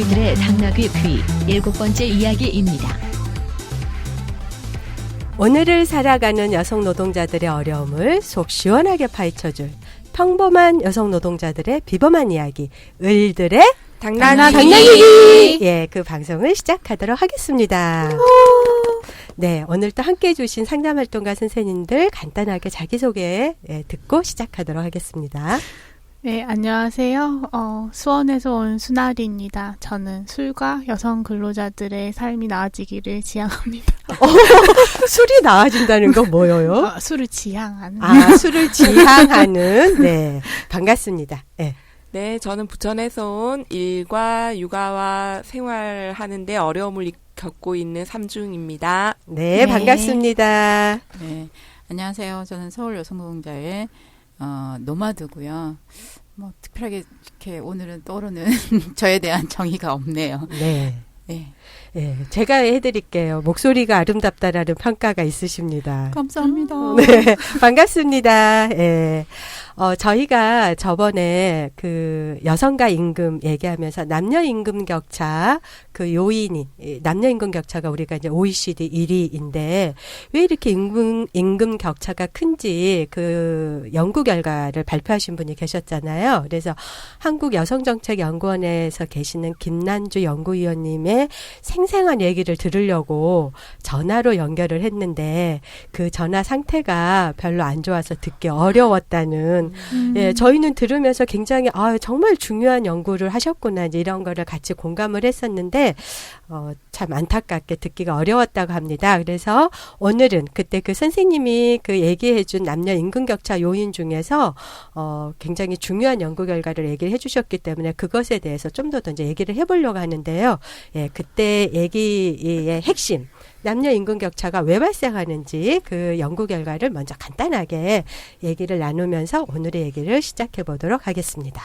을들의 당나귀 귀 7번째 이야기입니다. 오늘을 살아가는 여성 노동자들의 어려움을 속 시원하게 파헤쳐줄 평범한 여성 노동자들의 비범한 이야기, 을들의 당나귀! 예, 그 방송을 시작하도록 하겠습니다. 네, 오늘 또 함께해 주신 상담활동가 선생님들 간단하게 자기소개 듣고 시작하도록 하겠습니다. 네, 안녕하세요. 수원에서 온 순아리입니다. 저는 술과 여성 근로자들의 삶이 나아지기를 지향합니다. 술이 나아진다는 건 뭐예요? 술을 지향하는. 술을 지향하는. 네, 반갑습니다. 네. 네, 저는 부천에서 온 일과 육아와 생활하는데 어려움을 겪고 있는 삼중입니다. 네, 반갑습니다. 네, 안녕하세요. 저는 서울 여성노동자의 노마드고요. 뭐 특별하게 이렇게 오늘은 떠오르는 저에 대한 정의가 없네요. 네. 네. 네, 제가 해드릴게요. 목소리가 아름답다라는 평가가 있으십니다. 감사합니다. 네, 반갑습니다. 네. 저희가 저번에 그 여성과 임금 얘기하면서 남녀 임금 격차 그 요인이 남녀 임금 격차가 우리가 이제 OECD 1위인데 왜 이렇게 임금 격차가 큰지 그 연구 결과를 발표하신 분이 계셨잖아요. 그래서 한국여성정책연구원에서 계시는 김난주 연구위원님의 생생한 얘기를 들으려고 전화로 연결을 했는데 그 전화 상태가 별로 안 좋아서 듣기 어려웠다는 예, 저희는 들으면서 굉장히 정말 중요한 연구를 하셨구나 이제 이런 거를 같이 공감을 했었는데 참 안타깝게 듣기가 어려웠다고 합니다. 그래서 오늘은 그때 그 선생님이 그 얘기해준 남녀 임금 격차 요인 중에서 굉장히 중요한 연구 결과를 얘기를 해주셨기 때문에 그것에 대해서 좀 더 이제 얘기를 해보려고 하는데요. 예, 그때 얘기의 핵심. 남녀 임금 격차가 왜 발생하는지 그 연구 결과를 먼저 간단하게 얘기를 나누면서 오늘의 얘기를 시작해 보도록 하겠습니다.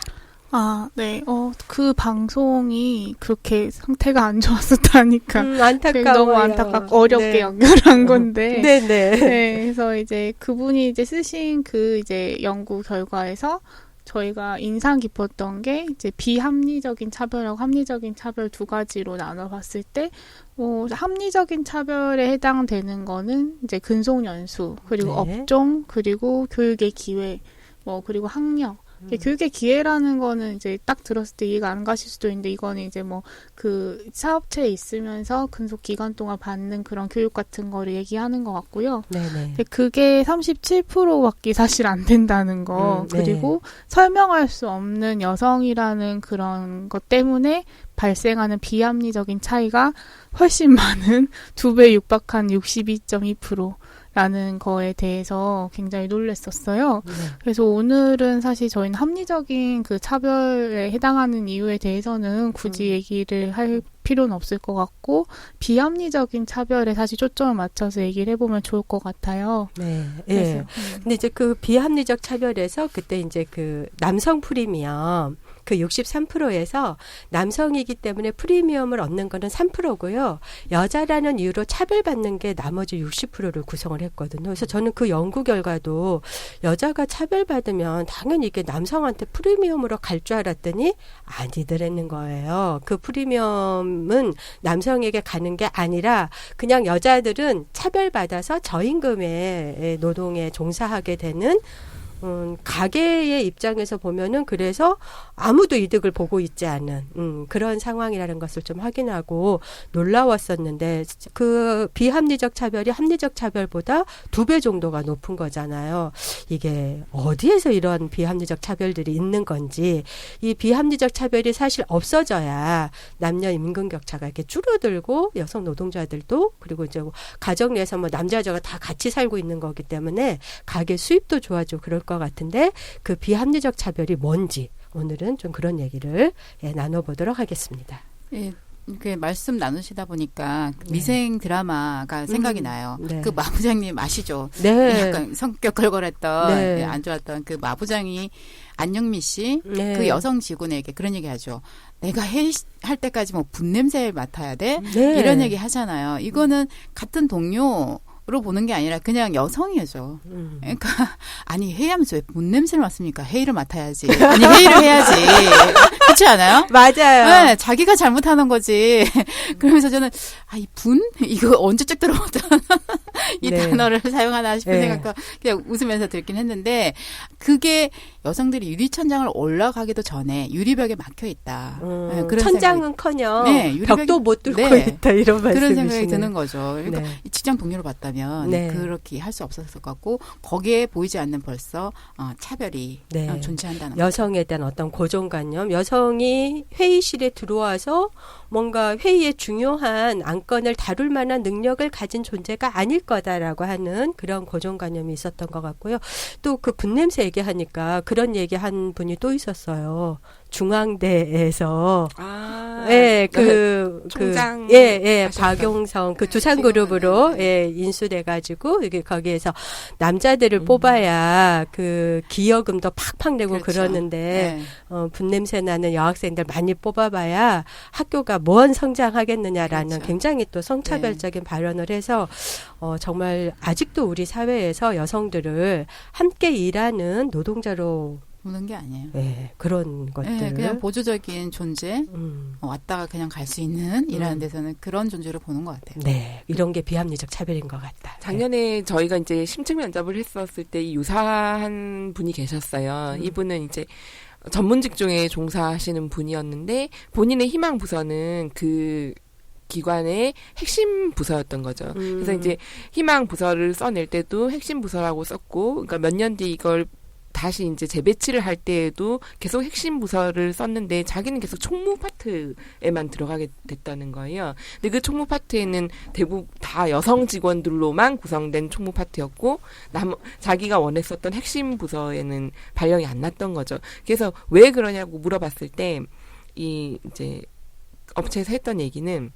네. 그 방송이 그렇게 상태가 안 좋았었다니까. 안타까워요. 너무 안타깝고 어렵게 네. 연결한 건데. 네네. 네. 그래서 이제 그분이 이제 쓰신 그 이제 연구 결과에서 저희가 인상 깊었던 게 이제 비합리적인 차별하고 합리적인 차별 두 가지로 나눠봤을 때 합리적인 차별에 해당되는 거는 이제 근속 연수 그리고 네. 업종 그리고 교육의 기회 그리고 학력 교육의 기회라는 거는 이제 딱 들었을 때 이해가 안 가실 수도 있는데 이거는 이제 그 사업체에 있으면서 근속 기간 동안 받는 그런 교육 같은 거를 얘기하는 것 같고요. 네네. 근데 그게 37%밖에 사실 안 된다는 거 네. 그리고 설명할 수 없는 여성이라는 그런 것 때문에 발생하는 비합리적인 차이가 훨씬 많은 2배 육박한 62.2%. 라는 거에 대해서 굉장히 놀랐었어요. 네. 그래서 오늘은 사실 저희는 합리적인 그 차별에 해당하는 이유에 대해서는 굳이 얘기를 할 필요는 없을 것 같고 비합리적인 차별에 사실 초점을 맞춰서 얘기를 해보면 좋을 것 같아요. 네. 예. 근데 이제 그 비합리적 차별에서 그때 이제 그 남성 프리미엄 그 63%에서 남성이기 때문에 프리미엄을 얻는 거는 3%고요. 여자라는 이유로 차별받는 게 나머지 60%를 구성을 했거든요. 그래서 저는 그 연구 결과도 여자가 차별받으면 당연히 이게 남성한테 프리미엄으로 갈 줄 알았더니 아니더라는 거예요. 그 프리미엄은 남성에게 가는 게 아니라 그냥 여자들은 차별받아서 저임금의 노동에 종사하게 되는 가게의 입장에서 보면은 그래서 아무도 이득을 보고 있지 않은 그런 상황이라는 것을 좀 확인하고 놀라웠었는데 그 비합리적 차별이 합리적 차별보다 2배 정도가 높은 거잖아요. 이게 어디에서 이런 비합리적 차별들이 있는 건지 이 비합리적 차별이 사실 없어져야 남녀 임금 격차가 이렇게 줄어들고 여성 노동자들도 그리고 이제 가정 내에서 남자 여자가 다 같이 살고 있는 거기 때문에 가게 수입도 좋아지고 그럴 것 같은데 그 비합리적 차별이 뭔지 오늘은 좀 그런 얘기를 나눠보도록 하겠습니다. 예, 이렇게 말씀 나누시다 보니까 미생 드라마가 생각이 나요. 네. 그 마부장님 아시죠? 네. 약간 성격 걸걸했던 네. 안 좋았던 그 마부장이 안영미 씨, 네. 그 여성 직원에게 그런 얘기 하죠. 내가 할 때까지 뭐 분냄새 맡아야 돼? 네. 이런 얘기 하잖아요. 이거는 같은 동료 보는 게 아니라 그냥 여성이죠. 음. 그러니까 아니 회의하면서 왜 문 냄새를 맡습니까? 회의를 맡아야지. 아니 회의를 해야지. 그렇지 않아요? 맞아요. 네, 자기가 잘못하는 거지. 그러면서 저는 이 분 이거 언제적 들어오던 이 네. 단어를 사용하나 싶은 네. 생각도 그냥 웃으면서 듣긴 했는데 그게 여성들이 유리천장을 올라가기도 전에 유리벽에 막혀 있다. 네, 그런 천장은커녕 네, 유리벽이- 벽도 못 뚫고 네. 있다 이런 그런 말씀이시네요. 생각이 드는 거죠. 그러니까 네. 이 직장 동료로 봤다면 네. 그렇게 할 수 없었을 것 같고 거기에 보이지 않는 벌써 차별이 네. 존재한다는 여성에 대한 어떤 고정관념, 여성이 회의실에 들어와서 뭔가 회의의 중요한 안건을 다룰 만한 능력을 가진 존재가 아닐 거다라고 하는 그런 고정관념이 있었던 것 같고요. 또 그 분냄새 얘기하니까 그런 얘기한 분이 또 있었어요. 중앙대에서 총장 박용성 그 두산그룹으로 인수돼가지고 이게 거기에서 남자들을 뽑아야 그 기여금도 팍팍 내고 그렇죠. 그러는데 네. 분냄새 나는 여학생들 많이 뽑아봐야 학교가 뭔 성장하겠느냐라는 그렇죠. 굉장히 또 성차별적인 발언을 해서 정말 아직도 우리 사회에서 여성들을 함께 일하는 노동자로 보는 게 아니에요. 그런 것들. 네, 그냥 보조적인 존재, 왔다가 그냥 갈 수 있는 일하는 데서는 그런 존재로 보는 것 같아요. 네, 이런 게 비합리적 차별인 것 같다. 작년에 저희가 이제 심층 면접을 했었을 때 이 유사한 분이 계셨어요. 이분은 이제 전문 직종에 종사하시는 분이었는데 본인의 희망 부서는 그 기관의 핵심 부서였던 거죠. 그래서 이제 희망 부서를 써낼 때도 핵심 부서라고 썼고, 그러니까 몇 년 뒤 이걸 다시 이제 재배치를 할 때에도 계속 핵심 부서를 썼는데 자기는 계속 총무 파트에만 들어가게 됐다는 거예요. 근데 그 총무 파트에는 대부분 다 여성 직원들로만 구성된 총무 파트였고 자기가 원했었던 핵심 부서에는 발령이 안 났던 거죠. 그래서 왜 그러냐고 물어봤을 때 이 이제 업체에서 했던 얘기는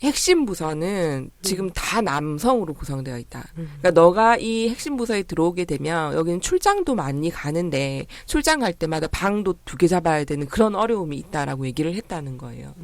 핵심 부서는 지금 다 남성으로 구성되어 있다. 그러니까 너가 이 핵심 부서에 들어오게 되면 여기는 출장도 많이 가는데 출장 갈 때마다 방도 2개 잡아야 되는 그런 어려움이 있다라고 얘기를 했다는 거예요.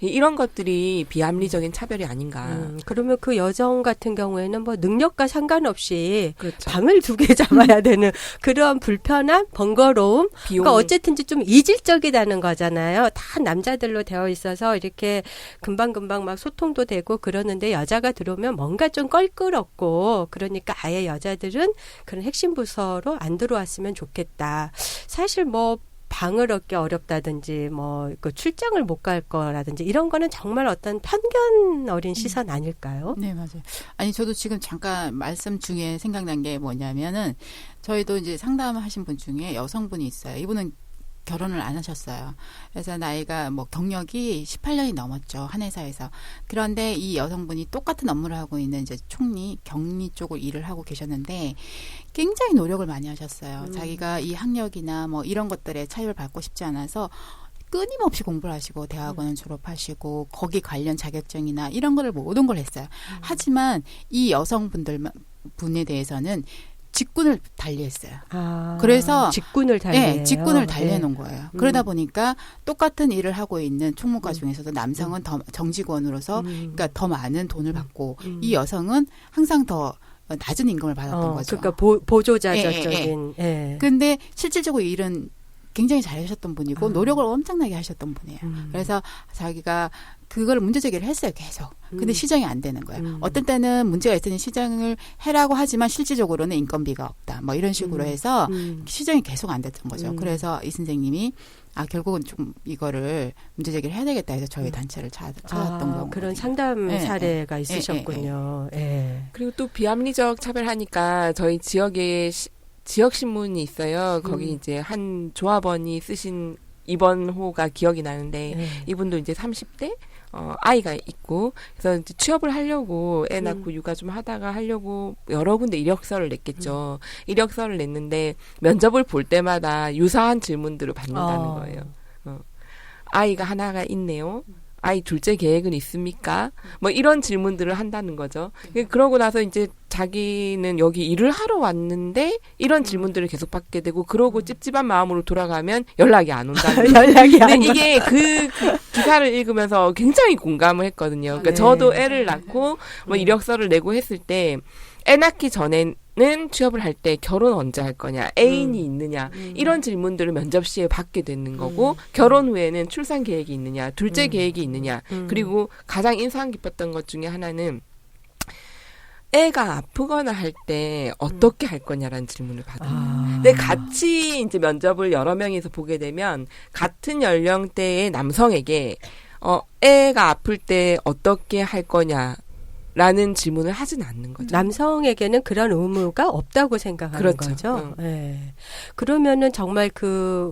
이런 것들이 비합리적인 차별이 아닌가. 그러면 그 여성 같은 경우에는 뭐 능력과 상관없이 그렇죠. 방을 2개 잡아야 되는 그런 불편함, 번거로움. 비용. 그러니까 어쨌든지 좀 이질적이다는 거잖아요. 다 남자들로 되어 있어서 이렇게 금방금방 막 소통도 되고 그러는데 여자가 들어오면 뭔가 좀 껄끄럽고 그러니까 아예 여자들은 그런 핵심 부서로 안 들어왔으면 좋겠다. 사실 뭐 방을 얻기 어렵다든지 뭐 그 출장을 못 갈 거라든지 이런 거는 정말 어떤 편견 어린 시선 아닐까요? 네, 맞아요. 아니, 저도 지금 잠깐 말씀 중에 생각난 게 뭐냐면은 저희도 이제 상담하신 분 중에 여성분이 있어요. 이분은 결혼을 안 하셨어요. 그래서 나이가 뭐 경력이 18년이 넘었죠. 한 회사에서. 그런데 이 여성분이 똑같은 업무를 하고 있는 이제 총리, 경리 쪽을 일을 하고 계셨는데 굉장히 노력을 많이 하셨어요. 자기가 이 학력이나 뭐 이런 것들에 차이를 받고 싶지 않아서 끊임없이 공부를 하시고 대학원을 졸업하시고 거기 관련 자격증이나 이런 거를 모든 걸 했어요. 하지만 이 여성분에 대해서는 직군을 달리했어요. 그래서 직군을 달리해요. 네, 직군을 달려놓은 거예요. 그러다 보니까 똑같은 일을 하고 있는 총무과 중에서도 남성은 더 정직원으로서 그러니까 더 많은 돈을 받고 이 여성은 항상 더 낮은 임금을 받았던 거죠. 그러니까 보조자적인. 근데 실질적으로 일은 굉장히 잘하셨던 분이고 노력을 엄청나게 하셨던 분이에요. 그래서 자기가 그걸 문제 제기를 했어요, 계속. 근데 시정이 안 되는 거예요. 어떤 때는 문제가 있으니 시정을 해라고 하지만 실질적으로는 인건비가 없다. 뭐 이런 식으로 해서 시정이 계속 안 됐던 거죠. 그래서 이 선생님이 결국은 좀 이거를 문제 제기를 해야 되겠다 해서 저희 단체를 찾았던 거고. 그런 상담 사례가 있으셨군요. 그리고 또 비합리적 차별하니까 저희 지역에 지역 신문이 있어요. 거기 이제 한 조합원이 쓰신 이번호가 기억이 나는데 이분도 이제 30대 아이가 있고 그래서 이제 취업을 하려고 애 낳고 육아 좀 하다가 하려고 여러 군데 이력서를 냈겠죠. 이력서를 냈는데 면접을 볼 때마다 유사한 질문들을 받는다는 거예요. 아이가 하나가 있네요. 아이 둘째 계획은 있습니까? 뭐 이런 질문들을 한다는 거죠. 그러고 나서 이제 자기는 여기 일을 하러 왔는데 이런 질문들을 계속 받게 되고 그러고 찝찝한 마음으로 돌아가면 연락이 안 온다는 연락이 안 근데 이게 그 기사를 읽으면서 굉장히 공감을 했거든요. 그러니까 네. 저도 애를 낳고 뭐 이력서를 내고 했을 때 애 낳기 전에는 취업을 할 때 결혼 언제 할 거냐, 애인이 있느냐 이런 질문들을 면접 시에 받게 되는 거고 결혼 후에는 출산 계획이 있느냐, 둘째 계획이 있느냐 그리고 가장 인상 깊었던 것 중에 하나는 애가 아프거나 할 때 어떻게 할 거냐라는 질문을 받아요. 근데 같이 이제 면접을 여러 명이서 보게 되면 같은 연령대의 남성에게 애가 아플 때 어떻게 할 거냐라는 질문을 하진 않는 거죠. 남성에게는 그런 의무가 없다고 생각하는 그렇죠. 거죠. 예. 그러면은 정말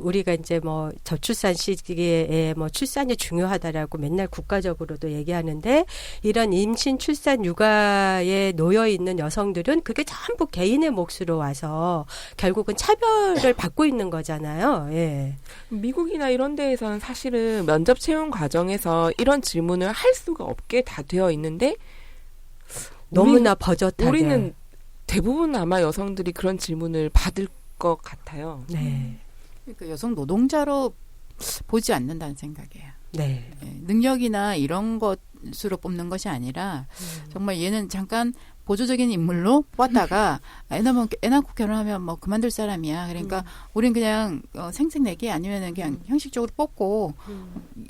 우리가 이제 뭐 저출산 시기에 뭐 출산이 중요하다라고 맨날 국가적으로도 얘기하는데 이런 임신, 출산, 육아에 놓여 있는 여성들은 그게 전부 개인의 몫으로 와서 결국은 차별을 받고 있는 거잖아요. 예. 미국이나 이런 데에서는 사실은 면접 채용 과정에서 이런 질문을 할 수가 없게 다 되어 있는데 너무나 버젓하게. 우리는 대부분 아마 여성들이 그런 질문을 받을 것 같아요. 네. 그러니까 여성 노동자로 보지 않는다는 생각이에요. 네. 예, 능력이나 이런 것으로 뽑는 것이 아니라 정말 얘는 잠깐 보조적인 인물로 뽑았다가 애 낳고 결혼하면 뭐 그만둘 사람이야. 그러니까 우린 그냥 생색내기 아니면은 그냥 형식적으로 뽑고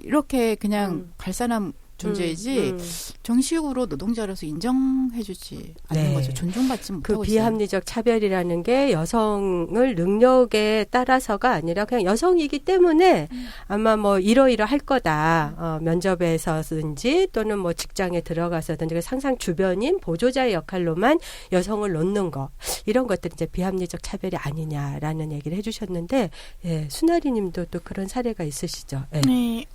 이렇게 그냥 갈 사람 존재이지 정식으로 노동자로서 인정해주지 않는 네. 거죠. 존중받지 못하고 그 있어요. 비합리적 차별이라는 게 여성을 능력에 따라서가 아니라 그냥 여성이기 때문에 아마 뭐 이러이러할 거다. 면접에서든지 또는 뭐 직장에 들어가서든지 상상 주변인 보조자의 역할로만 여성을 놓는 거 이런 것들이 이제 비합리적 차별이 아니냐라는 얘기를 해주셨는데 예, 순아리 님도 또 그런 사례가 있으시죠? 예. 네,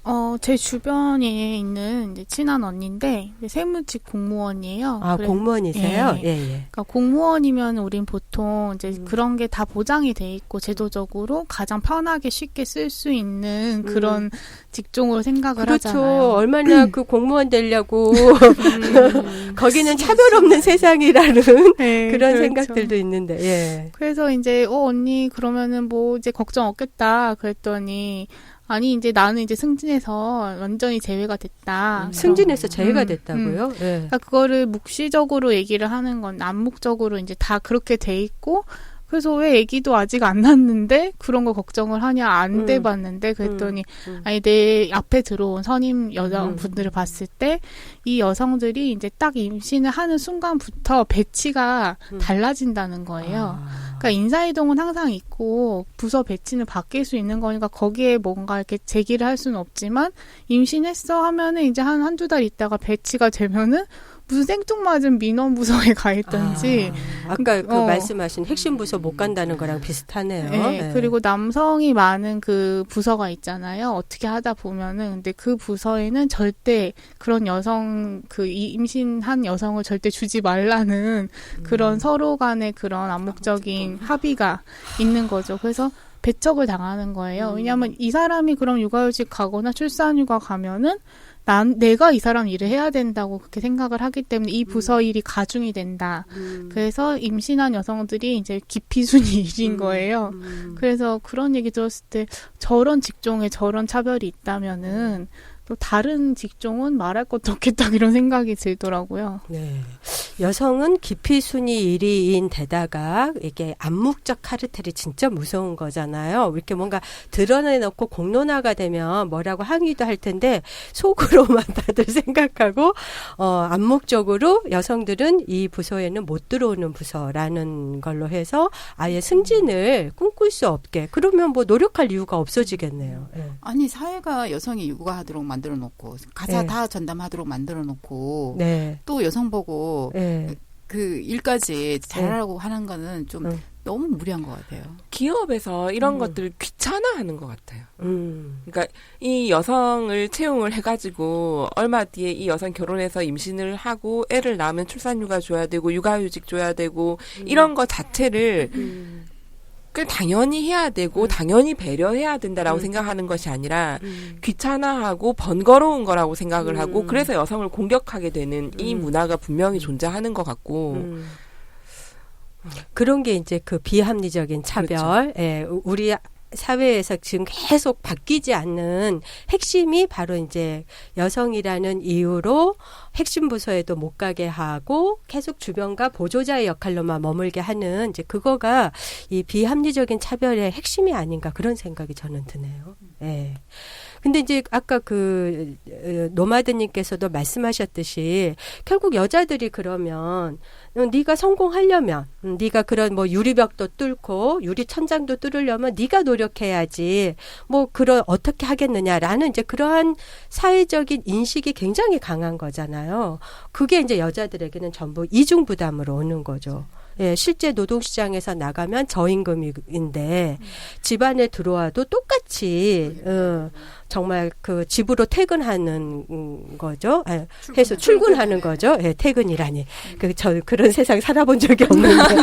제 주변에 있는 이제 친한 언니인데 이제 세무직 공무원이에요. 아, 공무원이세요? 예. 예, 예. 그러니까 공무원이면 우린 보통 이제 그런 게 다 보장이 돼 있고 제도적으로 가장 편하게 쉽게 쓸 수 있는 그런 직종으로 생각을 그렇죠. 하잖아요. 얼마나 그 공무원 되려고 거기는 차별 없는 세상이라는 네, 그런 그렇죠. 생각들도 있는데. 예. 그래서 이제 언니 그러면은 뭐 이제 걱정 없겠다 그랬더니 아니 이제 나는 이제 승진해서 완전히 제외가 됐다. 승진해서 제외가 됐다고요? 예. 그러니까 그거를 묵시적으로 얘기를 하는 건 암묵적으로 이제 다 그렇게 돼 있고 그래서 왜 아기도 아직 안 낳았는데 그런 거 걱정을 하냐 안 돼봤는데 그랬더니 아니 내 앞에 들어온 선임 여성분들을 봤을 때 이 여성들이 이제 딱 임신을 하는 순간부터 배치가 달라진다는 거예요. 그러니까 인사이동은 항상 있고 부서 배치는 바뀔 수 있는 거니까 거기에 뭔가 이렇게 제기를 할 수는 없지만 임신했어 하면은 이제 한두 달 있다가 배치가 되면은 무슨 생뚱맞은 민원부서에 가 있던지. 아까 그 말씀하신 핵심 부서 못 간다는 거랑 비슷하네요. 네, 네. 그리고 남성이 많은 그 부서가 있잖아요. 어떻게 하다 보면은 근데 그 부서에는 절대 그런 여성 그 임신한 여성을 절대 주지 말라는 그런 서로 간의 그런 암묵적인 합의가 있는 거죠. 그래서 배척을 당하는 거예요. 왜냐하면 이 사람이 그럼 육아휴직 가거나 출산휴가 가면은 내가 이 사람 일을 해야 된다고 그렇게 생각을 하기 때문에 이 부서 일이 가중이 된다. 그래서 임신한 여성들이 이제 기피순위 일인 거예요. 그래서 그런 얘기 들었을 때 저런 직종에 저런 차별이 있다면은 또 다른 직종은 말할 것도 없겠다 이런 생각이 들더라고요. 네. 여성은 기피순위 1위인 데다가 이게 암묵적 카르텔이 진짜 무서운 거잖아요. 이렇게 뭔가 드러내놓고 공론화가 되면 뭐라고 항의도 할 텐데 속으로만 다들 생각하고 암묵적으로 여성들은 이 부서에는 못 들어오는 부서라는 걸로 해서 아예 승진을 꿈꿀 수 없게 그러면 뭐 노력할 이유가 없어지겠네요. 네. 아니 사회가 여성이 육아하도록 만들어 놓고 가사 네. 다 전담하도록 만들어 놓고 네. 또 여성 보고 네. 그 일까지 잘하라고 하는 거는 좀 너무 무리한 것 같아요. 기업에서 이런 것들을 귀찮아하는 것 같아요. 음. 그러니까 이 여성을 채용을 해가지고 얼마 뒤에 이 여성 결혼해서 임신을 하고 애를 낳으면 출산휴가 줘야 되고 육아휴직 줘야 되고 이런 것 자체를 그 당연히 해야 되고 당연히 배려해야 된다라고 생각하는 것이 아니라 귀찮아하고 번거로운 거라고 생각을 하고 그래서 여성을 공격하게 되는 이 문화가 분명히 존재하는 것 같고 그런 게 이제 그 비합리적인 차별, 그렇죠. 예, 우리 사회에서 지금 계속 바뀌지 않는 핵심이 바로 이제 여성이라는 이유로 핵심 부서에도 못 가게 하고 계속 주변과 보조자의 역할로만 머물게 하는 이제 그거가 이 비합리적인 차별의 핵심이 아닌가 그런 생각이 저는 드네요. 예. 근데 이제 아까 그 노마드님께서도 말씀하셨듯이 결국 여자들이 그러면 네가 성공하려면 네가 그런 뭐 유리벽도 뚫고 유리 천장도 뚫으려면 네가 노력해야지 뭐 그런 어떻게 하겠느냐라는 이제 그러한 사회적인 인식이 굉장히 강한 거잖아요. 그게 이제 여자들에게는 전부 이중 부담으로 오는 거죠. 예, 실제 노동시장에서 나가면 저임금인데 집안에 들어와도 똑같이 정말 그 집으로 퇴근하는 거죠. 예, 해서 출근하는 거죠. 예, 퇴근이라니. 그런 세상 살아본 적이 없는데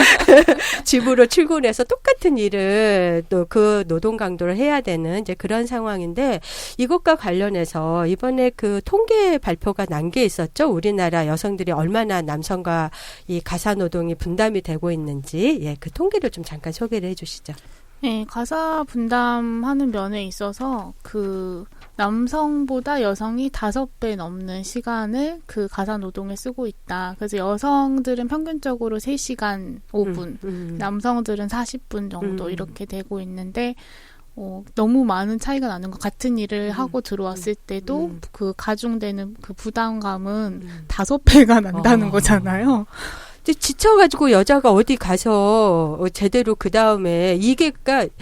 집으로 출근해서 똑같은 일을 또 그 노동 강도를 해야 되는 이제 그런 상황인데 이것과 관련해서 이번에 그 통계 발표가 난 게 있었죠. 우리나라 여성들이 얼마나 남성과 이 가사 노동이 분담이 되고 있는지 예, 그 통계를 좀 잠깐 소개를 해주시죠. 네, 가사 분담하는 면에 있어서 그 남성보다 여성이 5배 넘는 시간을 그 가사 노동에 쓰고 있다. 그래서 여성들은 평균적으로 3시간 5분, 남성들은 40분 정도 이렇게 되고 있는데 너무 많은 차이가 나는 것 같은 일을 하고 들어왔을 때도 그 가중되는 그 부담감은 5배가 난다는 거잖아요. 지쳐가지고 여자가 어디 가서 제대로 그 다음에 이게 그러니까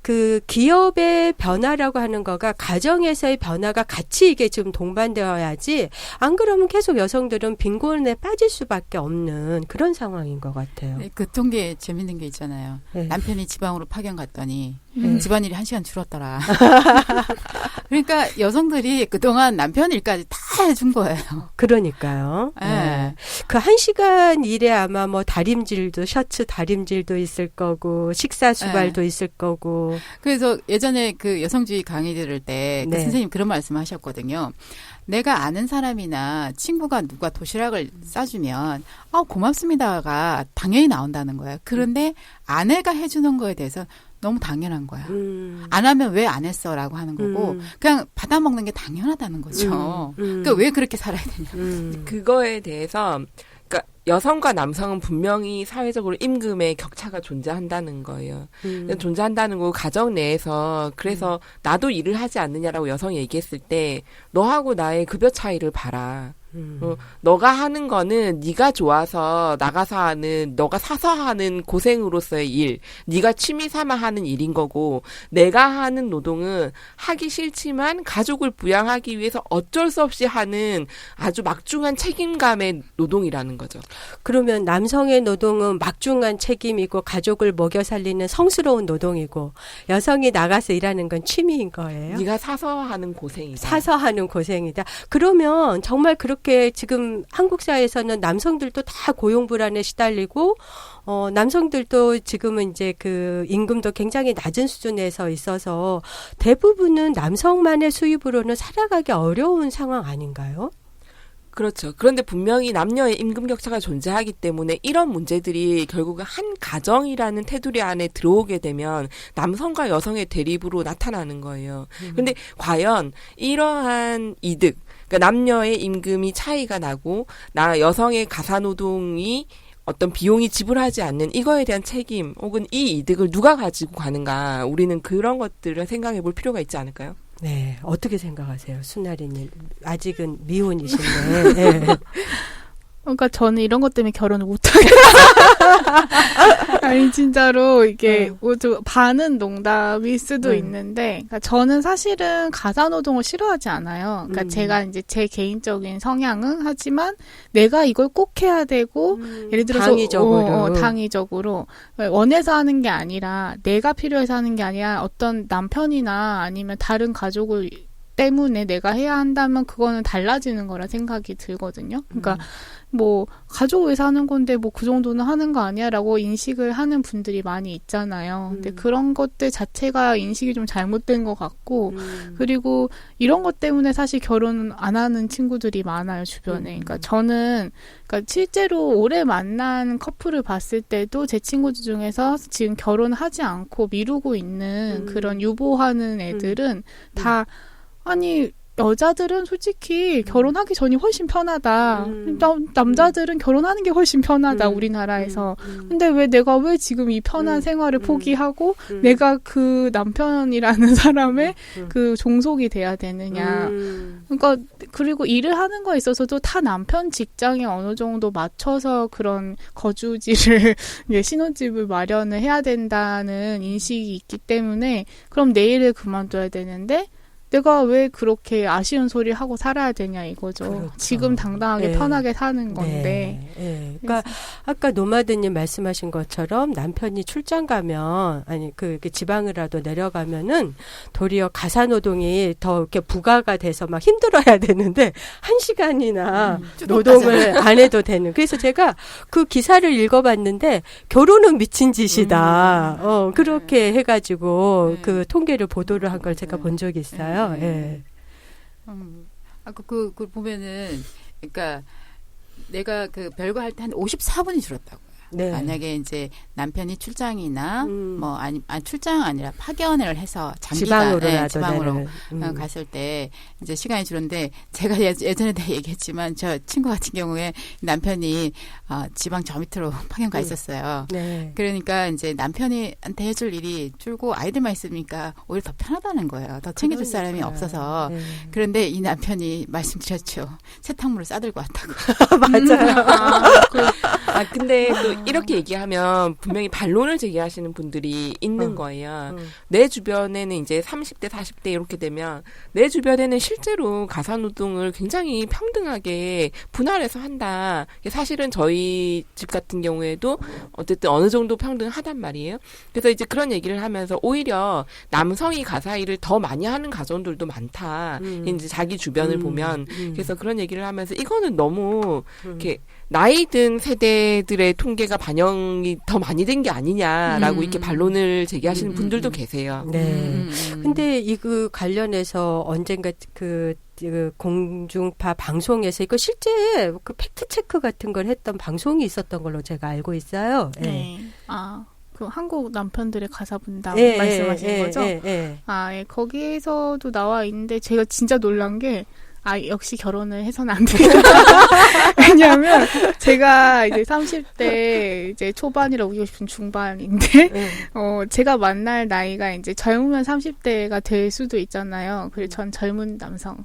그 기업의 변화라고 하는 거가 가정에서의 변화가 같이 이게 지금 동반되어야지 안 그러면 계속 여성들은 빈곤에 빠질 수밖에 없는 그런 상황인 것 같아요. 네, 그 통계 재밌는 게 있잖아요. 네. 남편이 지방으로 파견 갔더니 집안일이 1시간 줄었더라. 그러니까 여성들이 그동안 남편 일까지 다 해준 거예요. 그러니까요. 네. 네. 그 1시간 일에 아마 뭐 다림질도 셔츠 다림질도 있을 거고 식사 수발도 있을 거고. 그래서 예전에 그 여성주의 강의 들을 때 그 네. 선생님 그런 말씀 하셨거든요. 내가 아는 사람이나 친구가 누가 도시락을 싸주면 고맙습니다가 당연히 나온다는 거예요. 그런데 아내가 해주는 거에 대해서 너무 당연한 거야. 안 하면 왜 안 했어라고 하는 거고 그냥 받아먹는 게 당연하다는 거죠. 그러니까 왜 그렇게 살아야 되냐. 그거에 대해서 그러니까 여성과 남성은 분명히 사회적으로 임금의 격차가 존재한다는 거예요. 존재한다는 거고 가정 내에서 그래서 나도 일을 하지 않느냐라고 여성이 얘기했을 때 너하고 나의 급여 차이를 봐라. 너가 하는 거는 네가 좋아서 나가서 하는 너가 사서 하는 고생으로서의 일, 네가 취미 삼아 하는 일인 거고 내가 하는 노동은 하기 싫지만 가족을 부양하기 위해서 어쩔 수 없이 하는 아주 막중한 책임감의 노동이라는 거죠. 그러면 남성의 노동은 막중한 책임이고 가족을 먹여 살리는 성스러운 노동이고 여성이 나가서 일하는 건 취미인 거예요. 네가 사서 하는 고생이다. 사서 하는 고생이다. 그러면 정말 그렇게 지금 한국 사회에서는 남성들도 다 고용 불안에 시달리고 남성들도 지금은 이제 그 임금도 굉장히 낮은 수준에서 있어서 대부분은 남성만의 수입으로는 살아가기 어려운 상황 아닌가요? 그렇죠. 그런데 분명히 남녀의 임금 격차가 존재하기 때문에 이런 문제들이 결국은 한 가정이라는 테두리 안에 들어오게 되면 남성과 여성의 대립으로 나타나는 거예요. 그런데 과연 이러한 이득, 그러니까 남녀의 임금이 차이가 나고 여성의 가사노동이 어떤 비용이 지불하지 않는 이거에 대한 책임 혹은 이 이득을 누가 가지고 가는가 우리는 그런 것들을 생각해 볼 필요가 있지 않을까요? 네, 어떻게 생각하세요, 순나리님? 아직은 미혼이신데. 네. 그러니까 저는 이런 것 때문에 결혼을 못하겠어요. 아니 진짜로 이게 반은 농담일 수도 있는데 그러니까 저는 사실은 가사노동을 싫어하지 않아요. 그러니까 제가 이제 제 개인적인 성향은 하지만 내가 이걸 꼭 해야 되고 예를 들어서 당위적으로 원해서 하는 게 아니라 내가 필요해서 하는 게 아니라 어떤 남편이나 아니면 다른 가족을 때문에 내가 해야 한다면 그거는 달라지는 거라 생각이 들거든요. 그러니까 뭐 가족 위해서 하는 건데 뭐 그 정도는 하는 거 아니야라고 인식을 하는 분들이 많이 있잖아요. 근데 그런 것들 자체가 인식이 좀 잘못된 것 같고 그리고 이런 것 때문에 사실 결혼 안 하는 친구들이 많아요, 주변에. 그러니까 저는 그러니까 실제로 오래 만난 커플을 봤을 때도 제 친구들 중에서 지금 결혼하지 않고 미루고 있는 그런 유보하는 애들은 다 아니 여자들은 솔직히 결혼하기 전이 훨씬 편하다. 남자들은 결혼하는 게 훨씬 편하다, 우리나라에서. 근데 내가 왜 지금 이 편한 생활을 포기하고 내가 그 남편이라는 사람의 그 종속이 돼야 되느냐. 그러니까 그리고 일을 하는 거에 있어서도 다 남편 직장에 어느 정도 맞춰서 그런 거주지를 신혼집을 마련을 해야 된다는 인식이 있기 때문에 그럼 내 일을 그만둬야 되는데 내가 왜 그렇게 아쉬운 소리 하고 살아야 되냐 이거죠. 그렇죠. 지금 당당하게 네. 편하게 사는 건데. 네. 그러니까 아까 노마드님 말씀하신 것처럼 남편이 출장 가면 아니 그 지방이라도 내려가면은 도리어 가사 노동이 더 이렇게 부가가 돼서 막 힘들어야 되는데 1시간이나 노동을 안 해도 되는. 그래서 제가 그 기사를 읽어봤는데 결혼은 미친 짓이다. 그렇게 해가지고 그 통계를 보도를 한 걸 제가 본 적이 있어요. 예. 그 보면은, 그러니까 내가 그 별거 할 때 한 54분이 줄었다고요. 네. 만약에 이제 남편이 출장이나 뭐 아니 출장 아니라 파견을 해서 장기간 지방으로 갔을 때 이제 시간이 줄었는데 제가 예전에도 얘기했지만 저 친구 같은 경우에 남편이 지방 저 밑으로 파견 가 있었어요. 네. 그러니까 이제 남편이한테 해줄 일이 줄고 아이들만 있으니까 오히려 더 편하다는 거예요. 더 챙겨줄 사람이 없어서. 네. 그런데 이 남편이 말씀드렸죠. 세탁물을 싸들고 왔다고. 맞아요. 근데 또 이렇게 얘기하면 분명히 반론을 제기하시는 분들이 있는 거예요. 내 주변에는 이제 30대, 40대 이렇게 되면 내 주변에는 실제로 가사노동을 굉장히 평등하게 분할해서 한다. 사실은 저희 집 같은 경우에도 어쨌든 어느 정도 평등하단 말이에요. 그래서 이제 그런 얘기를 하면서 오히려 남성이 가사 일을 더 많이 하는 가정들도 많다. 이제 자기 주변을 보면. 그래서 그런 얘기를 하면서 이거는 너무 이렇게 나이 든 세대들의 통계가 반영이 더 많이 된 게 아니냐라고 이렇게 반론을 제기하시는 분들도 계세요. 네. 근데 이거 관련해서 언젠가 그 공중파 방송에서 이거 실제 그 팩트 체크 같은 걸 했던 방송이 있었던 걸로 제가 알고 있어요. 네. 네. 그 한국 남편들의 가사 분담 네, 말씀하신 거죠? 네. 예. 거기에서도 나와 있는데 제가 진짜 놀란 게 역시 결혼을 해서는 안 돼요. 왜냐하면 제가 이제 30대 이제 초반이라고 우기고 싶은 중반인데, 제가 만날 나이가 이제 젊으면 30대가 될 수도 있잖아요. 그래서 전 젊은 남성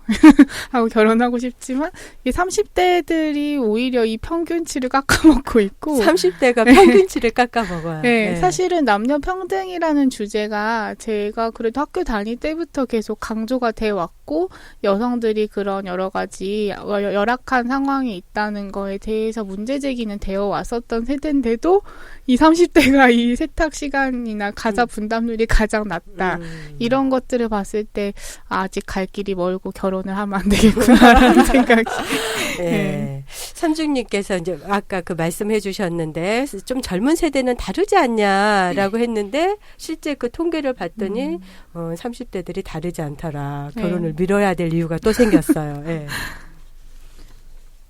하고 결혼하고 싶지만, 이 30대들이 오히려 이 평균치를 깎아먹고 있고, 30대가 평균치를 깎아먹어요. 네, 사실은 남녀 평등이라는 주제가 제가 그래도 학교 다닐 때부터 계속 강조가 돼 왔고, 여성들이 그런 여러 가지 열악한 상황이 있다는 거에 대해서 문제 제기는 되어 왔었던 세대인데도 이 30대가 이 세탁 시간이나 가사 분담률이 가장 낮다. 이런 것들을 봤을 때 아직 갈 길이 멀고 결혼을 하면 안 되겠구나라는 생각이. 네. 삼중님께서 이제 아까 그 말씀해 주셨는데 좀 젊은 세대는 다르지 않냐라고 했는데 실제 그 통계를 봤더니 30대들이 다르지 않더라. 결혼을 미뤄야 될 이유가 또 생겼어요. 네.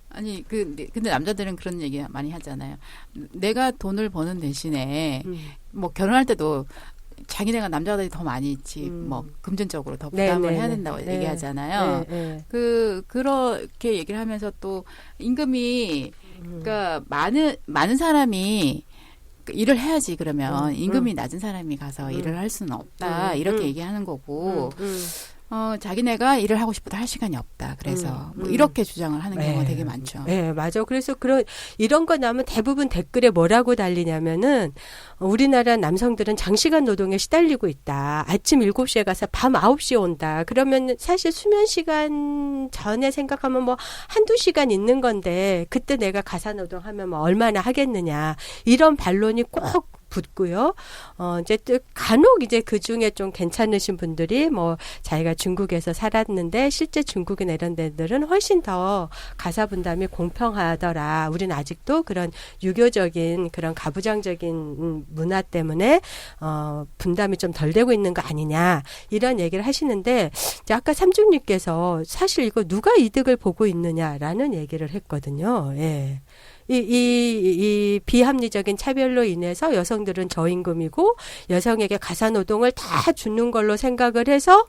아니 근데 남자들은 그런 얘기 많이 하잖아요. 내가 돈을 버는 대신에 뭐 결혼할 때도 자기네가 남자들이 더 많이 있지 뭐 금전적으로 더 부담을 해야 된다고 얘기하잖아요. 그렇게 얘기를 하면서 또 임금이 그러니까 많은 사람이 일을 해야지 그러면 임금이 낮은 사람이 가서 일을 할 수는 없다 이렇게 얘기하는 거고 자기네가 일을 하고 싶어도 할 시간이 없다. 그래서 뭐 이렇게 주장을 하는 경우가 되게 많죠. 네, 맞아. 그래서 이런 거 나오면 대부분 댓글에 뭐라고 달리냐면은 우리나라 남성들은 장시간 노동에 시달리고 있다. 아침 7시에 가서 밤 9시에 온다. 그러면 사실 수면 시간 전에 생각하면 뭐 한두 시간 있는 건데 그때 내가 가사 노동하면 뭐 얼마나 하겠느냐. 이런 반론이 꼭 붙고요. 이제 또 간혹 이제 그 중에 좀 괜찮으신 분들이 뭐 자기가 중국에서 살았는데 실제 중국이나 이런 데들은 훨씬 더 가사 분담이 공평하더라. 우리는 아직도 그런 유교적인 그런 가부장적인 문화 때문에 분담이 좀 덜 되고 있는 거 아니냐 이런 얘기를 하시는데 이제 아까 삼중님께서 사실 이거 누가 이득을 보고 있느냐라는 얘기를 했거든요. 예. 이 비합리적인 차별로 인해서 여성들은 저임금이고 여성에게 가사노동을 다 주는 걸로 생각을 해서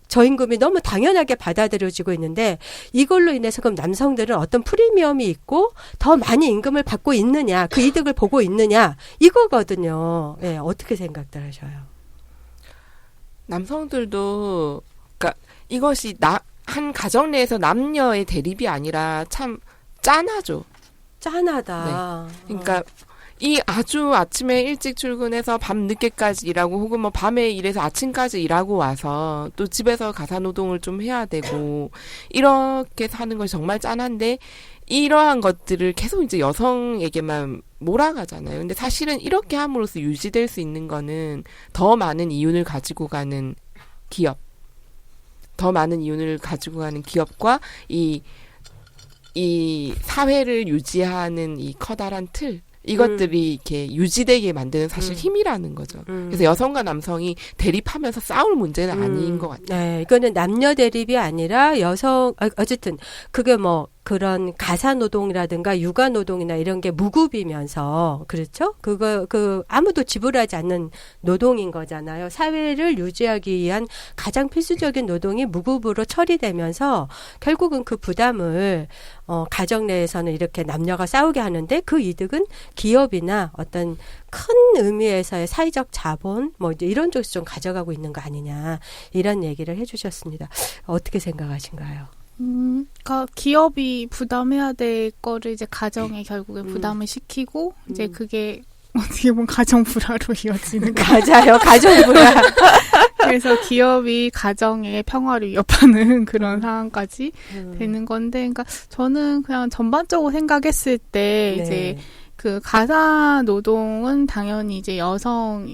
저임금이 너무 당연하게 받아들여지고 있는데 이걸로 인해서 그럼 남성들은 어떤 프리미엄이 있고 더 많이 임금을 받고 있느냐 그 이득을 보고 있느냐 이거거든요. 예, 어떻게 생각들 하셔요? 남성들도 그러니까 이것이 한 가정 내에서 남녀의 대립이 아니라 참 짠하죠. 짠하다. 네. 그러니까 이 아주 아침에 일찍 출근해서 밤 늦게까지 일하고 혹은 뭐 밤에 일해서 아침까지 일하고 와서 또 집에서 가사노동을 좀 해야 되고 이렇게 사는 것이 정말 짠한데 이러한 것들을 계속 이제 여성에게만 몰아가잖아요. 근데 사실은 이렇게 함으로써 유지될 수 있는 거는 더 많은 이윤을 가지고 가는 기업, 더 많은 이윤을 가지고 가는 기업과 이 사회를 유지하는 이 커다란 틀, 이것들이 이렇게 유지되게 만드는 사실 힘이라는 거죠. 그래서 여성과 남성이 대립하면서 싸울 문제는 아닌 것 같아요. 네, 이거는 남녀 대립이 아니라 어쨌든 그게 뭐 그런 가사 노동이라든가 육아 노동이나 이런 게 무급이면서 그렇죠? 아무도 지불하지 않는 노동인 거잖아요. 사회를 유지하기 위한 가장 필수적인 노동이 무급으로 처리되면서 결국은 그 부담을 가정 내에서는 이렇게 남녀가 싸우게 하는데 그 이득은 기업이나 어떤 큰 의미에서의 사회적 자본 뭐 이제 이런 쪽에서 좀 가져가고 있는 거 아니냐 이런 얘기를 해주셨습니다. 어떻게 생각하신가요? 그러니까 기업이 부담해야 될 거를 이제 가정에 결국에 부담을 시키고 이제 그게 어떻게 보면 가정 불화로 이어지는 거 맞아요. 가정 불화. 그래서 기업이 가정의 평화를 위협하는 그런 상황까지 되는 건데, 그러니까 저는 그냥 전반적으로 생각했을 때 네. 이제 그 가사 노동은 당연히 이제 여성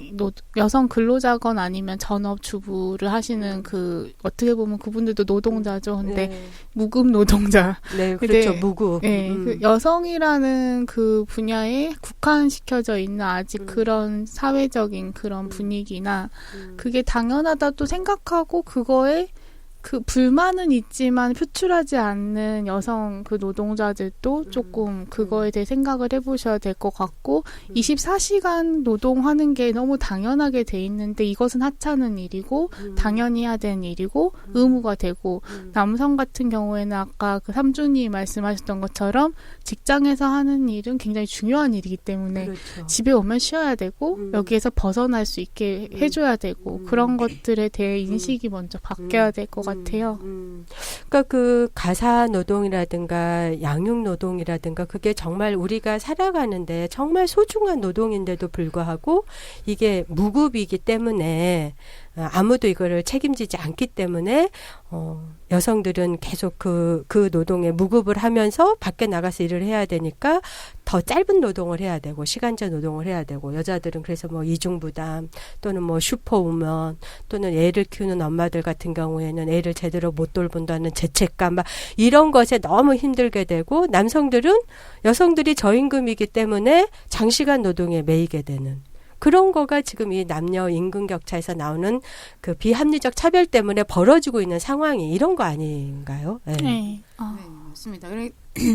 근로자건 아니면 전업 주부를 하시는 그 어떻게 보면 그분들도 노동자죠. 근데 네. 무급 노동자. 네, 그렇죠. 근데, 무급. 네, 그 여성이라는 그 분야에 국한시켜져 있는 아직 그런 사회적인 그런 분위기나 그게 당연하다도 생각하고 그거에 그 불만은 있지만 표출하지 않는 여성 그 노동자들도 조금 그거에 대해 생각을 해보셔야 될 것 같고 24시간 노동하는 게 너무 당연하게 돼 있는데 이것은 하찮은 일이고 당연히 해야 되는 일이고 의무가 되고 남성 같은 경우에는 아까 그 삼준이 말씀하셨던 것처럼 직장에서 하는 일은 굉장히 중요한 일이기 때문에 그렇죠. 집에 오면 쉬어야 되고 여기에서 벗어날 수 있게 해줘야 되고 그런 것들에 대해 인식이 먼저 바뀌어야 될 것 같아요. 그러니까 그 가사 노동이라든가 양육 노동이라든가 그게 정말 우리가 살아가는데 정말 소중한 노동인데도 불구하고 이게 무급이기 때문에 아무도 이거를 책임지지 않기 때문에 여성들은 계속 그 노동에 무급을 하면서 밖에 나가서 일을 해야 되니까 더 짧은 노동을 해야 되고 시간제 노동을 해야 되고 여자들은 그래서 뭐 이중부담 또는 뭐 슈퍼우먼 또는 애를 키우는 엄마들 같은 경우에는 애를 제대로 못 돌본다는 죄책감 막 이런 것에 너무 힘들게 되고 남성들은 여성들이 저임금이기 때문에 장시간 노동에 매이게 되는 그런 거가 지금 이 남녀 임금 격차에서 나오는 그 비합리적 차별 때문에 벌어지고 있는 상황이 이런 거 아닌가요? 네. 네. 네, 맞습니다.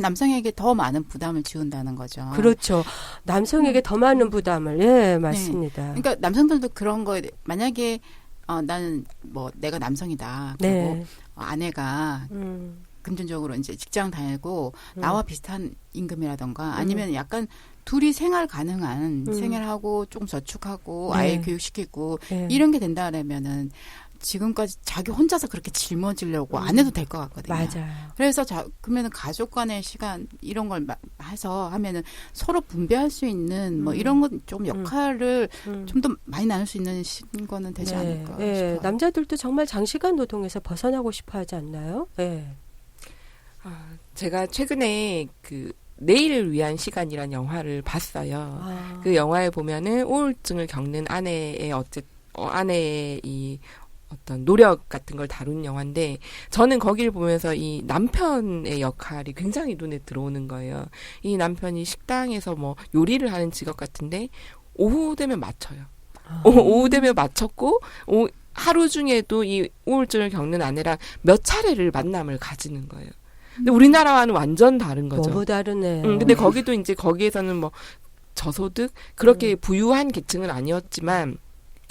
남성에게 더 많은 부담을 지운다는 거죠. 그렇죠. 남성에게 더 많은 부담을 예 맞습니다. 네. 그러니까 남성들도 그런 거에 만약에 나는 뭐 내가 남성이다. 그리고 네. 아내가 금전적으로 이제 직장 다니고 나와 비슷한 임금이라던가 아니면 약간 둘이 생활 가능한 생활하고 조금 저축하고 네. 아이 교육시키고 네. 이런 게 된다라면은 지금까지 자기 혼자서 그렇게 짊어지려고 안 해도 될 것 같거든요. 맞아요. 그래서 그러면은 가족 간의 시간 이런 걸 해서 하면은 서로 분배할 수 있는 뭐 이런 건 좀 역할을 좀 더 많이 나눌 수 있는 거는 되지 않을까 싶어요. 남자들도 정말 장시간 노동에서 벗어나고 싶어 하지 않나요? 네. 제가 최근에 그 내일을 위한 시간이란 영화를 봤어요. 그 영화에 보면은 우울증을 겪는 아내의 이 어떤 노력 같은 걸 다룬 영화인데 저는 거기를 보면서 이 남편의 역할이 굉장히 눈에 들어오는 거예요. 이 남편이 식당에서 뭐 요리를 하는 직업 같은데 오후 되면 맞춰요. 오후 되면 맞췄고 하루 중에도 이 우울증을 겪는 아내랑 몇 차례를 만남을 가지는 거예요. 근데 우리나라와는 완전 다른 거죠. 너무 다르네요. 근데 거기도 이제 거기에서는 뭐 저소득 그렇게 부유한 계층은 아니었지만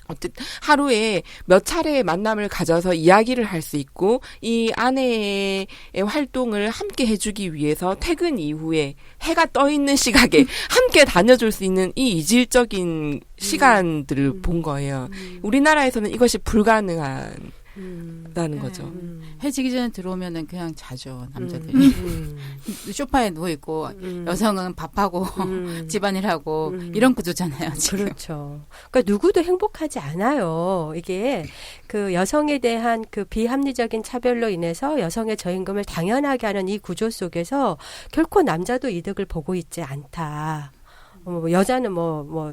어쨌든 하루에 몇 차례의 만남을 가져서 이야기를 할 수 있고 이 아내의 활동을 함께 해주기 위해서 퇴근 이후에 해가 떠 있는 시각에 함께 다녀줄 수 있는 이 이질적인 시간들을 본 거예요. 우리나라에서는 이것이 불가능한 다는 거죠. 해지기 전에 들어오면은 그냥 자죠, 남자들이. 소파에 누워있고, 여성은 밥하고, 집안일하고, 이런 구조잖아요, 지금. 그렇죠. 그러니까 누구도 행복하지 않아요. 이게 그 여성에 대한 그 비합리적인 차별로 인해서 여성의 저임금을 당연하게 하는 이 구조 속에서 결코 남자도 이득을 보고 있지 않다. 여자는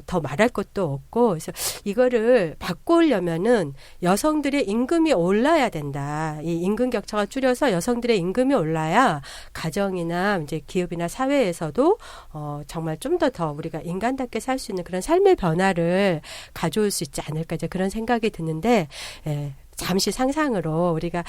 더 말할 것도 없고, 그래서 이거를 바꾸려면은 여성들의 임금이 올라야 된다. 이 임금 격차가 줄여서 여성들의 임금이 올라야 가정이나 이제 기업이나 사회에서도 정말 좀 더 우리가 인간답게 살 수 있는 그런 삶의 변화를 가져올 수 있지 않을까 이제 그런 생각이 드는데, 잠시 상상으로 우리가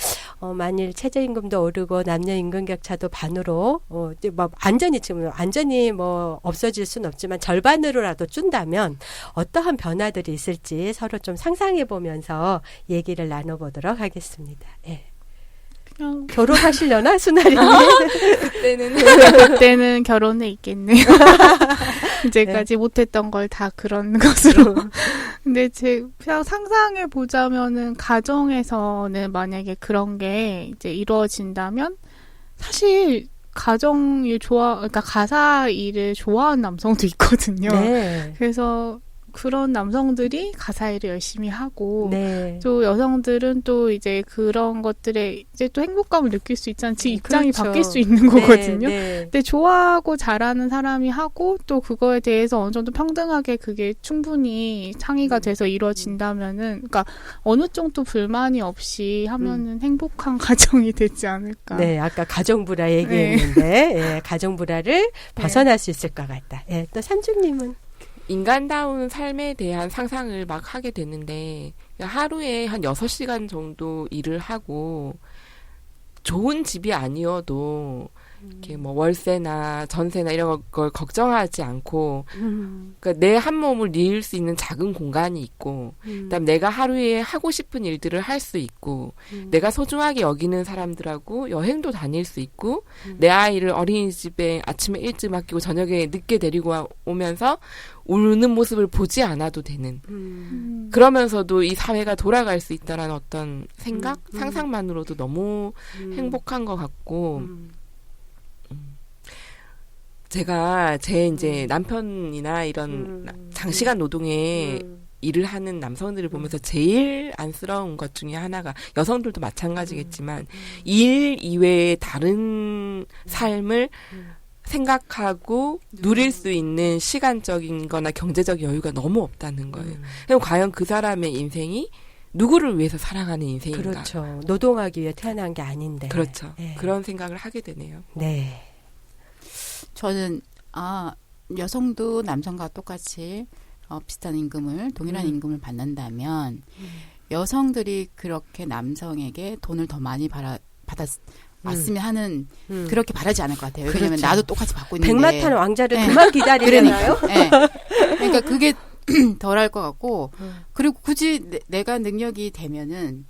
만일 최저임금도 오르고 남녀 임금 격차도 반으로 이제 뭐 완전히 뭐 없어질 수는 없지만 절반으로라도 준다면 어떠한 변화들이 있을지 서로 좀 상상해 보면서 얘기를 나눠보도록 하겠습니다. 예. 그냥 결혼하시려나 순아리님? 그때는 결혼해 있겠네요. 이제까지 못했던 걸 다 그런 것으로. 근데 그냥 상상해 보자면은 가정에서는 만약에 그런 게 이제 이루어진다면 사실 그러니까 가사 일을 좋아하는 남성도 있거든요. 네. 그래서 그런 남성들이 가사 일을 열심히 하고 네. 또 여성들은 또 이제 그런 것들에 이제 또 행복감을 느낄 수 있잖아요. 지 입장이 그렇죠. 바뀔 수 있는 거거든요. 네. 근데 좋아하고 잘하는 사람이 하고 또 그거에 대해서 어느 정도 평등하게 그게 충분히 상의가 돼서 이루어진다면은 그러니까 어느 정도 불만이 없이 하면은 행복한 가정이 되지 않을까. 네, 아까 가정불화 얘기했는데 예, 가정불화를 벗어날 수 있을 것 같다. 예, 또 삼중님은? 인간다운 삶에 대한 상상을 막 하게 되는데 하루에 한 6시간 정도 일을 하고 좋은 집이 아니어도 이렇게 뭐 월세나 전세나 이런 걸 걱정하지 않고 그러니까 내 한 몸을 뉘을 수 있는 작은 공간이 있고 그다음 내가 하루에 하고 싶은 일들을 할 수 있고 내가 소중하게 여기는 사람들하고 여행도 다닐 수 있고 내 아이를 어린이집에 아침에 일찍 맡기고 저녁에 늦게 데리고 오면서 우는 모습을 보지 않아도 되는 그러면서도 이 사회가 돌아갈 수 있다라는 어떤 생각? 상상만으로도 너무 행복한 것 같고 제가 제 이제 남편이나 이런 장시간 노동에 일을 하는 남성들을 보면서 제일 안쓰러운 것 중에 하나가 여성들도 마찬가지겠지만 일 이외의 다른 삶을 생각하고 누릴 수 있는 시간적인 거나 경제적 여유가 너무 없다는 거예요. 그럼 과연 그 사람의 인생이 누구를 위해서 살아가는 인생인가? 그렇죠. 노동하기 위해 태어난 게 아닌데. 그렇죠. 네. 그런 생각을 하게 되네요. 네. 저는 여성도 남성과 똑같이 비슷한 임금을 동일한 임금을 받는다면 여성들이 그렇게 남성에게 돈을 더 많이 받았으면 하는 그렇게 바라지 않을 것 같아요. 왜냐하면 그렇죠. 나도 똑같이 받고 있는데 백마탄 왕자를 네. 그만 기다리려나요? 그러니까 그게 덜할 것 같고 그리고 굳이 내가 능력이 되면은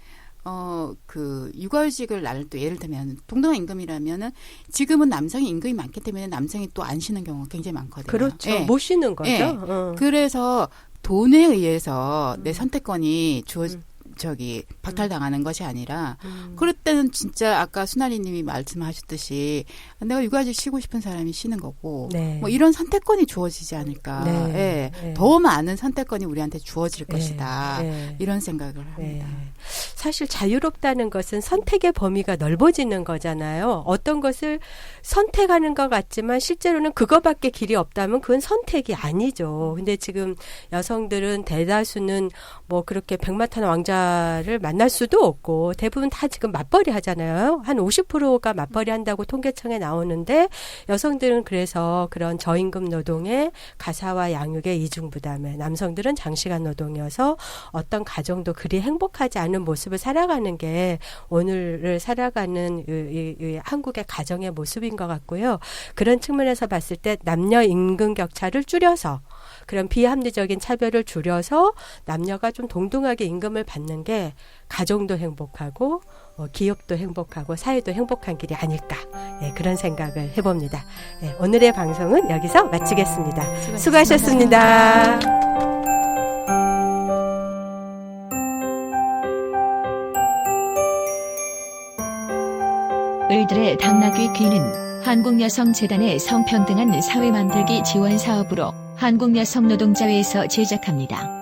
그 육아휴직을 나눌 때 예를 들면 동등한 임금이라면은 지금은 남성이 임금이 많기 때문에 남성이 또 안 쉬는 경우가 굉장히 많거든요. 그렇죠. 예. 못 쉬는 거죠. 예. 그래서 돈에 의해서 내 선택권이 박탈당하는 것이 아니라 그럴 때는 진짜 아까 순아리님이 말씀하셨듯이 내가 육아직 쉬고 싶은 사람이 쉬는 거고 네. 뭐 이런 선택권이 주어지지 않을까. 네. 예. 네. 더 많은 선택권이 우리한테 주어질 네. 것이다. 네. 이런 생각을 합니다. 네. 사실 자유롭다는 것은 선택의 범위가 넓어지는 거잖아요. 어떤 것을 선택하는 것 같지만 실제로는 그거밖에 길이 없다면 그건 선택이 아니죠. 근데 지금 여성들은 대다수는 뭐 그렇게 백마탄 왕자를 만날 수도 없고 대부분 다 지금 맞벌이 하잖아요. 한 50%가 맞벌이 한다고 통계청에 나오는데 여성들은 그래서 그런 저임금 노동에 가사와 양육의 이중부담에 남성들은 장시간 노동이어서 어떤 가정도 그리 행복하지 않은 모습을 살아가는 게 오늘을 살아가는 이 한국의 가정의 모습인 것 같고요. 그런 측면에서 봤을 때 남녀 임금 격차를 줄여서 그런 비합리적인 차별을 줄여서 남녀가 좀 동등하게 임금을 받는 게 가정도 행복하고 기업도 행복하고 사회도 행복한 길이 아닐까 그런 생각을 해봅니다. 오늘의 방송은 여기서 마치겠습니다. 수고하셨습니다. 을들의 당나귀 귀는 한국여성재단의 성평등한 사회 만들기 지원 사업으로 한국여성노동자회에서 제작합니다.